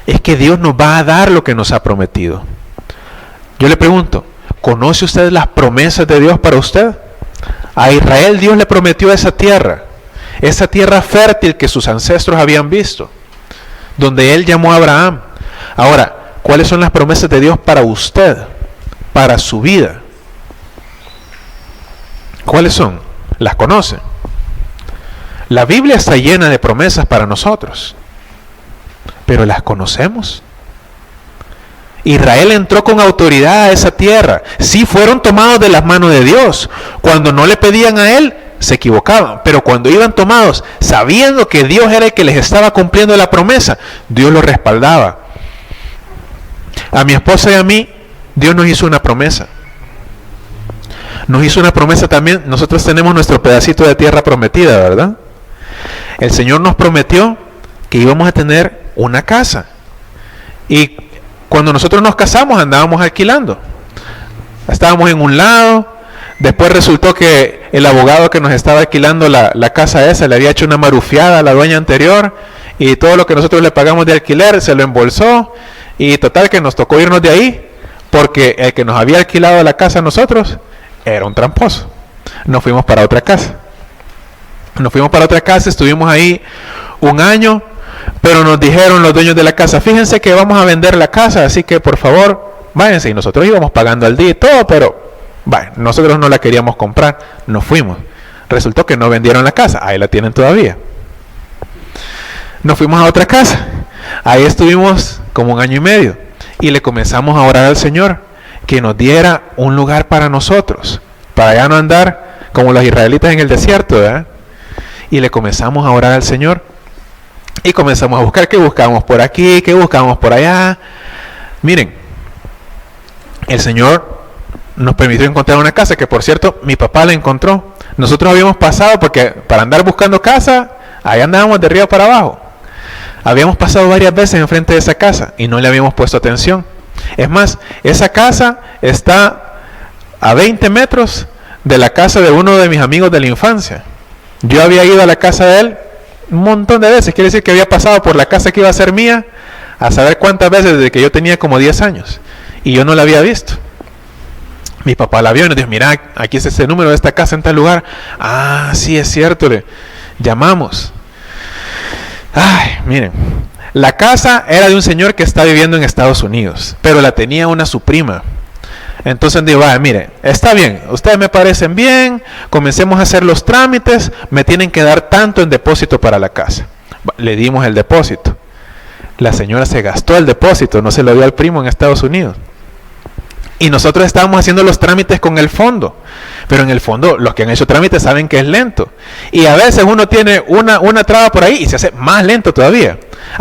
es que Dios nos va a dar lo que nos ha prometido. Yo le pregunto, ¿conoce usted las promesas de Dios para usted? A Israel Dios le prometió esa tierra fértil que sus ancestros habían visto, donde Él llamó a Abraham. Ahora, ¿cuáles son las promesas de Dios para usted, para su vida? ¿Cuáles son? ¿Las conoce? La Biblia está llena de promesas para nosotros, pero ¿las conocemos? Israel entró con autoridad a esa tierra. Sí, fueron tomados de las manos de Dios. Cuando no le pedían a Él, se equivocaban. Pero cuando iban tomados, sabiendo que Dios era el que les estaba cumpliendo la promesa, Dios los respaldaba. A mi esposa y a mí, Dios nos hizo una promesa. Nos hizo una promesa también. Nosotros tenemos nuestro pedacito de tierra prometida, ¿verdad? El Señor nos prometió que íbamos a tener una casa. Y cuando nosotros nos casamos andábamos alquilando. Estábamos en un lado. Después resultó que el abogado que nos estaba alquilando la casa esa le había hecho una marufiada a la dueña anterior. Y todo lo que nosotros le pagamos de alquiler se lo embolsó. Y total que nos tocó irnos de ahí. Porque el que nos había alquilado la casa a nosotros era un tramposo. Nos fuimos para otra casa. Estuvimos ahí un año. Pero nos dijeron los dueños de la casa, fíjense que vamos a vender la casa, así que por favor, váyanse. Y nosotros íbamos pagando al día y todo, pero bueno, nosotros no la queríamos comprar, nos fuimos. Resultó que no vendieron la casa, ahí la tienen todavía. Nos fuimos a otra casa, ahí estuvimos como 1 año y medio, y le comenzamos a orar al Señor, que nos diera un lugar para nosotros, para ya no andar como los israelitas en el desierto, ¿verdad? Y le comenzamos a orar al Señor. Y comenzamos a buscar, qué buscamos por aquí, qué buscamos por allá. Miren, el Señor nos permitió encontrar una casa, que por cierto, mi papá la encontró. Nosotros habíamos pasado, porque para andar buscando casa, ahí andábamos de arriba para abajo. Habíamos pasado varias veces enfrente de esa casa y no le habíamos puesto atención. Es más, esa casa está a 20 metros de la casa de uno de mis amigos de la infancia. Yo había ido a la casa de él un montón de veces, quiere decir que había pasado por la casa que iba a ser mía, a saber cuántas veces desde que yo tenía como 10 años, y yo no la había visto. Mi papá la vio y nos dijo, mira, aquí es ese número de esta casa en tal lugar. Ah, sí, es cierto. Llamamos. Ay, miren, la casa era de un señor que está viviendo en Estados Unidos, pero la tenía su prima. Entonces digo, vaya, mire, está bien, ustedes me parecen bien, comencemos a hacer los trámites, me tienen que dar tanto en depósito para la casa. Le dimos el depósito. La señora se gastó el depósito, no se lo dio al primo en Estados Unidos. Y nosotros estábamos haciendo los trámites con el fondo. Pero en el fondo, los que han hecho trámites saben que es lento. Y a veces uno tiene una traba por ahí y se hace más lento todavía.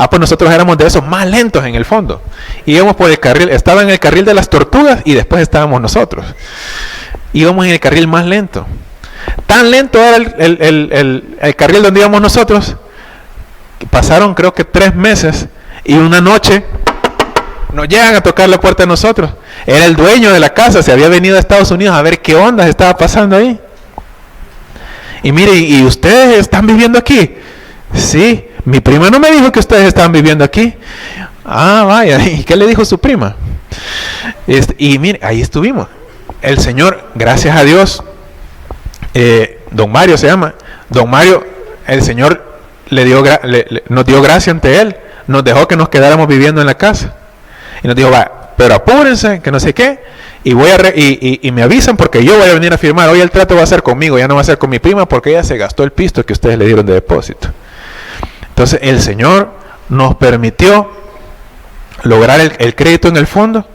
Pues nosotros éramos de esos más lentos en el fondo. Íbamos por el carril, estaba en el carril de las tortugas y después estábamos nosotros. Íbamos en el carril más lento. Tan lento era el carril donde íbamos nosotros, que pasaron creo que 3 meses y una noche nos llegan a tocar la puerta de nosotros. Era el dueño de la casa, se había venido a Estados Unidos a ver qué onda estaba pasando ahí. Y mire, ¿y ustedes están viviendo aquí? Sí, mi prima no me dijo que ustedes estaban viviendo aquí. Vaya, ¿y qué le dijo su prima? Y mire, ahí estuvimos. El señor, gracias a Dios, don Mario se llama, don Mario, el señor nos dio gracia ante él, nos dejó que nos quedáramos viviendo en la casa. Y nos dijo, pero apúrense, que no sé qué, y me avisan porque yo voy a venir a firmar. Hoy el trato va a ser conmigo, ya no va a ser con mi prima porque ella se gastó el pisto que ustedes le dieron de depósito. Entonces el Señor nos permitió lograr el crédito en el fondo.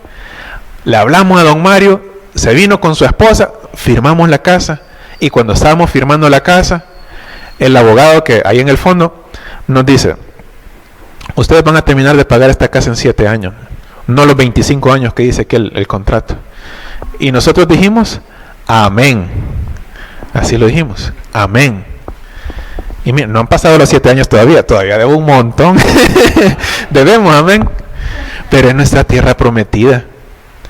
Le hablamos a don Mario, se vino con su esposa, firmamos la casa, y cuando estábamos firmando la casa, el abogado que hay en el fondo nos dice, ustedes van a terminar de pagar esta casa en 7 años. No los 25 años que dice que el contrato. Y nosotros dijimos, amén. Así lo dijimos, amén. Y miren, no han pasado los 7 años todavía debo un montón. Debemos, amén. Pero es nuestra tierra prometida.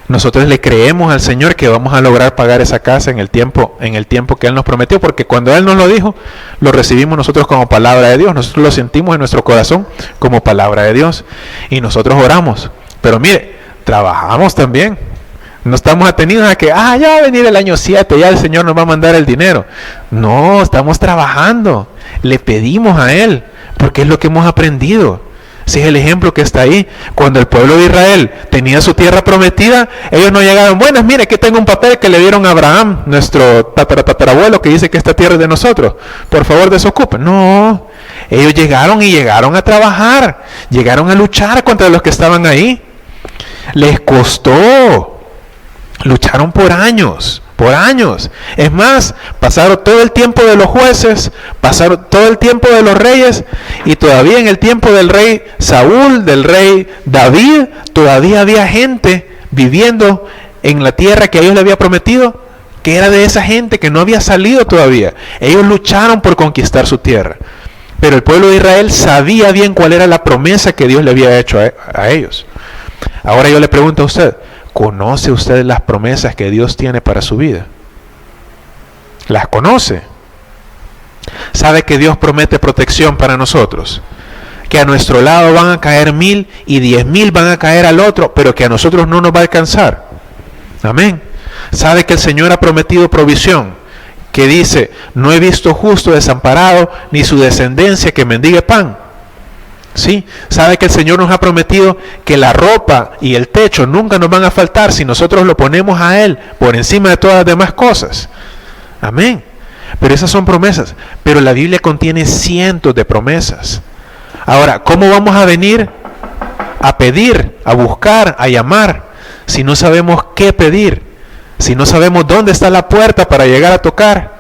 Nosotros le creemos al Señor que vamos a lograr pagar esa casa en el tiempo que Él nos prometió, porque cuando Él nos lo dijo, lo recibimos nosotros como palabra de Dios. Nosotros lo sentimos en nuestro corazón como palabra de Dios. Y nosotros oramos. Pero mire, trabajamos también. No estamos atenidos a que, ya va a venir el año 7, ya el Señor nos va a mandar el dinero. No, estamos trabajando. Le pedimos a Él, porque es lo que hemos aprendido. Si es el ejemplo que está ahí. Cuando el pueblo de Israel tenía su tierra prometida, ellos no llegaron, buenas, mire, aquí tengo un papel que le dieron a Abraham, nuestro tatarabuelo, que dice que esta tierra es de nosotros. Por favor, desocupen. No, ellos llegaron a trabajar, llegaron a luchar contra los que estaban ahí. Les costó, lucharon por años. Es más, pasaron todo el tiempo de los jueces, pasaron todo el tiempo de los reyes, y todavía en el tiempo del rey Saúl, del rey David, todavía había gente viviendo en la tierra que a ellos le había prometido, que era de esa gente que no había salido todavía. Ellos lucharon por conquistar su tierra, pero el pueblo de Israel sabía bien cuál era la promesa que Dios le había hecho a ellos. Ahora yo le pregunto a usted, ¿conoce usted las promesas que Dios tiene para su vida? ¿Las conoce? ¿Sabe que Dios promete protección para nosotros? Que a nuestro lado van a caer 1000 y 10,000 van a caer al otro, pero que a nosotros no nos va a alcanzar. Amén. ¿Sabe que el Señor ha prometido provisión? Que dice, no he visto justo desamparado, ni su descendencia que mendigue pan. ¿Sí? ¿Sabe que el Señor nos ha prometido que la ropa y el techo nunca nos van a faltar si nosotros lo ponemos a Él por encima de todas las demás cosas? Amén. Pero esas son promesas. Pero la Biblia contiene cientos de promesas. Ahora, ¿cómo vamos a venir a pedir, a buscar, a llamar, si no sabemos qué pedir? Si no sabemos dónde está la puerta para llegar a tocar.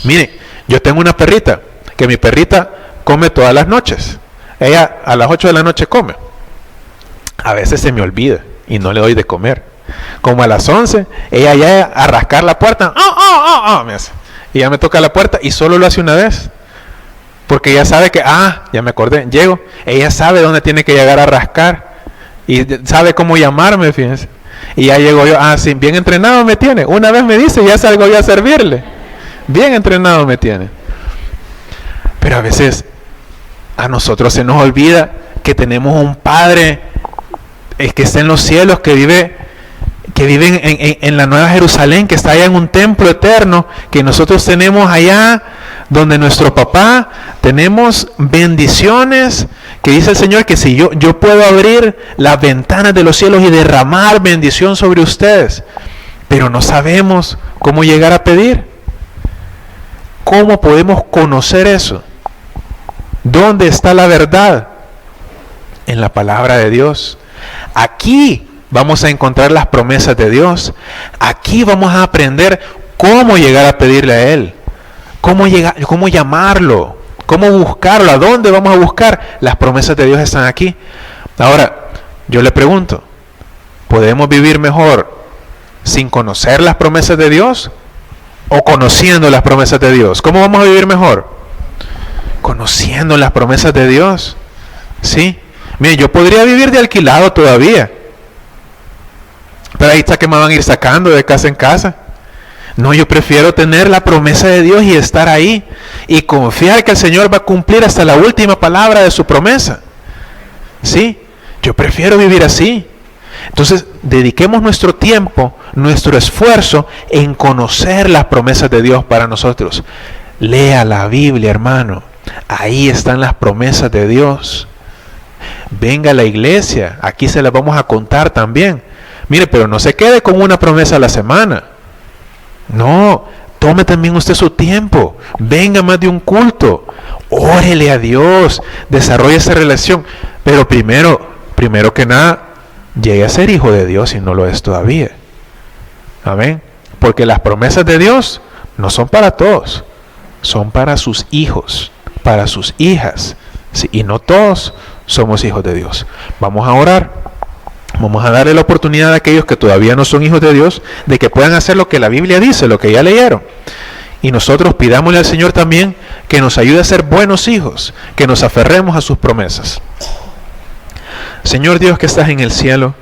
Mire, yo tengo una perrita, que mi perrita come todas las noches. Ella a las 8 de la noche come. A veces se me olvida y no le doy de comer. Como a las 11, ella ya a rascar la puerta, me hace. Y ya me toca la puerta y solo lo hace una vez. Porque ella sabe que, ya me acordé, llego. Ella sabe dónde tiene que llegar a rascar. Y sabe cómo llamarme, fíjense. Y ya llego yo, sí, bien entrenado me tiene. Una vez me dice, ya salgo yo a servirle. Bien entrenado me tiene. Pero a veces a nosotros se nos olvida que tenemos un Padre que está en los cielos, que vive que viven en la Nueva Jerusalén, que está allá en un templo eterno, que nosotros tenemos allá, donde nuestro papá, tenemos bendiciones, que dice el Señor que si yo puedo abrir las ventanas de los cielos y derramar bendición sobre ustedes, pero no sabemos cómo llegar a pedir. ¿Cómo podemos conocer eso? ¿Dónde está la verdad? En la palabra de Dios. Aquí vamos a encontrar las promesas de Dios. Aquí vamos a aprender cómo llegar a pedirle a Él. Cómo llamarlo. Cómo buscarlo. ¿A dónde vamos a buscar? Las promesas de Dios están aquí. Ahora, yo le pregunto, ¿podemos vivir mejor sin conocer las promesas de Dios o conociendo las promesas de Dios? ¿Cómo vamos a vivir mejor? Conociendo las promesas de Dios. ¿Sí? Mire, yo podría vivir de alquilado todavía, pero ahí está que me van a ir sacando de casa en casa. No, yo prefiero tener la promesa de Dios y estar ahí y confiar que el Señor va a cumplir hasta la última palabra de su promesa. ¿Sí? Yo prefiero vivir así. Entonces, dediquemos nuestro tiempo, nuestro esfuerzo en conocer las promesas de Dios para nosotros. Lea la Biblia, hermano. Ahí están las promesas de Dios. Venga a la iglesia, aquí se las vamos a contar también. Mire, pero no se quede con una promesa a la semana. No, tome también usted su tiempo. Venga más de un culto. Órele a Dios, desarrolle esa relación. Pero primero que nada, llegue a ser hijo de Dios si no lo es todavía. Amén. Porque las promesas de Dios no son para todos, son para sus hijos, para sus hijas. Sí, y no todos somos hijos de Dios. Vamos a orar. Vamos a darle la oportunidad a aquellos que todavía no son hijos de Dios de que puedan hacer lo que la Biblia dice, lo que ya leyeron. Y nosotros pidámosle al Señor también que nos ayude a ser buenos hijos, que nos aferremos a sus promesas. Señor Dios que estás en el cielo,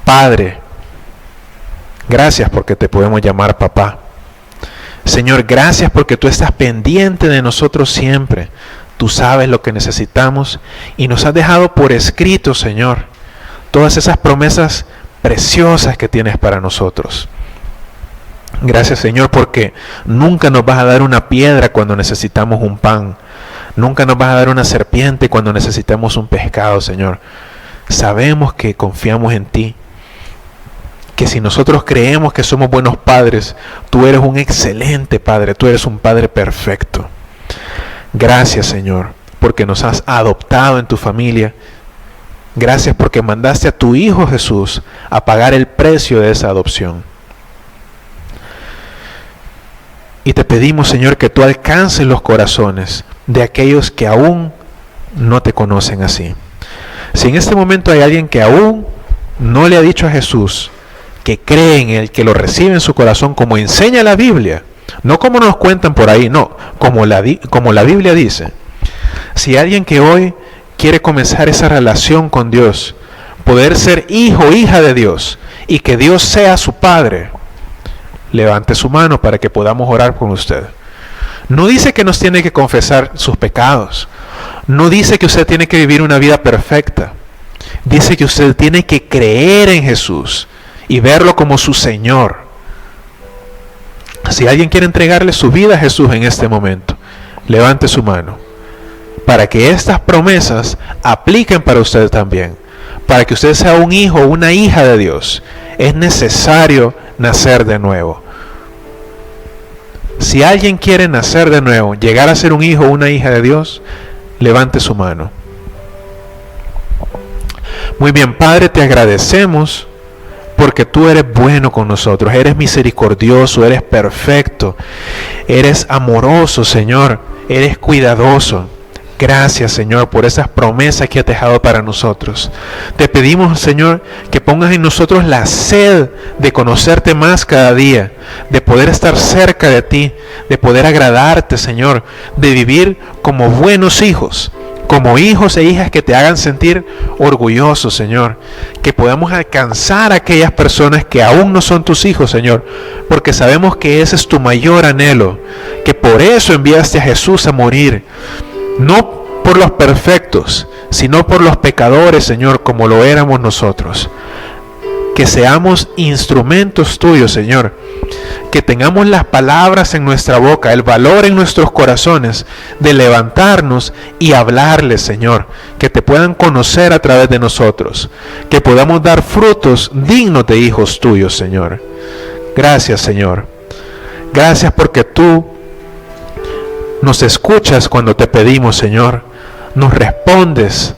Padre, gracias porque te podemos llamar papá. Señor, gracias porque tú estás pendiente de nosotros siempre. Tú sabes lo que necesitamos y nos has dejado por escrito, Señor, todas esas promesas preciosas que tienes para nosotros. Gracias, Señor, porque nunca nos vas a dar una piedra cuando necesitamos un pan. Nunca nos vas a dar una serpiente cuando necesitamos un pescado, Señor. Sabemos que confiamos en ti. Que si nosotros creemos que somos buenos padres, tú eres un excelente padre. Tú eres un padre perfecto. Gracias, Señor, porque nos has adoptado en tu familia. Gracias porque mandaste a tu Hijo Jesús a pagar el precio de esa adopción. Y te pedimos, Señor, que tú alcances los corazones de aquellos que aún no te conocen así. Si en este momento hay alguien que aún no le ha dicho a Jesús que cree en Él, que lo recibe en su corazón como enseña la Biblia, no como nos cuentan por ahí, no, como la Biblia dice. Si alguien que hoy quiere comenzar esa relación con Dios, poder ser hijo o hija de Dios y que Dios sea su Padre, levante su mano para que podamos orar con usted. No dice que nos tiene que confesar sus pecados. No dice que usted tiene que vivir una vida perfecta. Dice que usted tiene que creer en Jesús y verlo como su Señor. Si alguien quiere entregarle su vida a Jesús en este momento, levante su mano para que estas promesas apliquen para usted también. Para que usted sea un hijo o una hija de Dios, es necesario nacer de nuevo. Si alguien quiere nacer de nuevo, llegar a ser un hijo o una hija de Dios, levante su mano. Muy bien, Padre, te agradecemos porque tú eres bueno con nosotros, eres misericordioso, eres perfecto, eres amoroso, Señor, eres cuidadoso. Gracias, Señor, por esas promesas que has dejado para nosotros. Te pedimos, Señor, que pongas en nosotros la sed de conocerte más cada día, de poder estar cerca de ti, de poder agradarte, Señor, de vivir como buenos hijos, como hijos e hijas que te hagan sentir orgullosos, Señor. Que podamos alcanzar a aquellas personas que aún no son tus hijos, Señor, porque sabemos que ese es tu mayor anhelo, que por eso enviaste a Jesús a morir. No por los perfectos, sino por los pecadores, Señor, como lo éramos nosotros. que seamos instrumentos tuyos, Señor. Que tengamos las palabras en nuestra boca, el valor en nuestros corazones de levantarnos y hablarles, Señor. Que te puedan conocer a través de nosotros. Que podamos dar frutos dignos de hijos tuyos, Señor. Gracias, Señor. Gracias porque tú nos escuchas cuando te pedimos, Señor. Nos respondes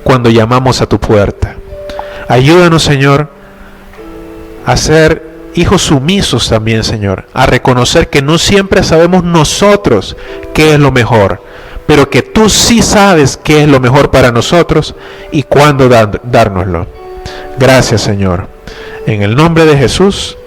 cuando llamamos a tu puerta. Ayúdanos, Señor, a ser hijos sumisos también, Señor. A reconocer que no siempre sabemos nosotros qué es lo mejor, pero que tú sí sabes qué es lo mejor para nosotros y cuándo dárnoslo. Gracias, Señor. En el nombre de Jesús.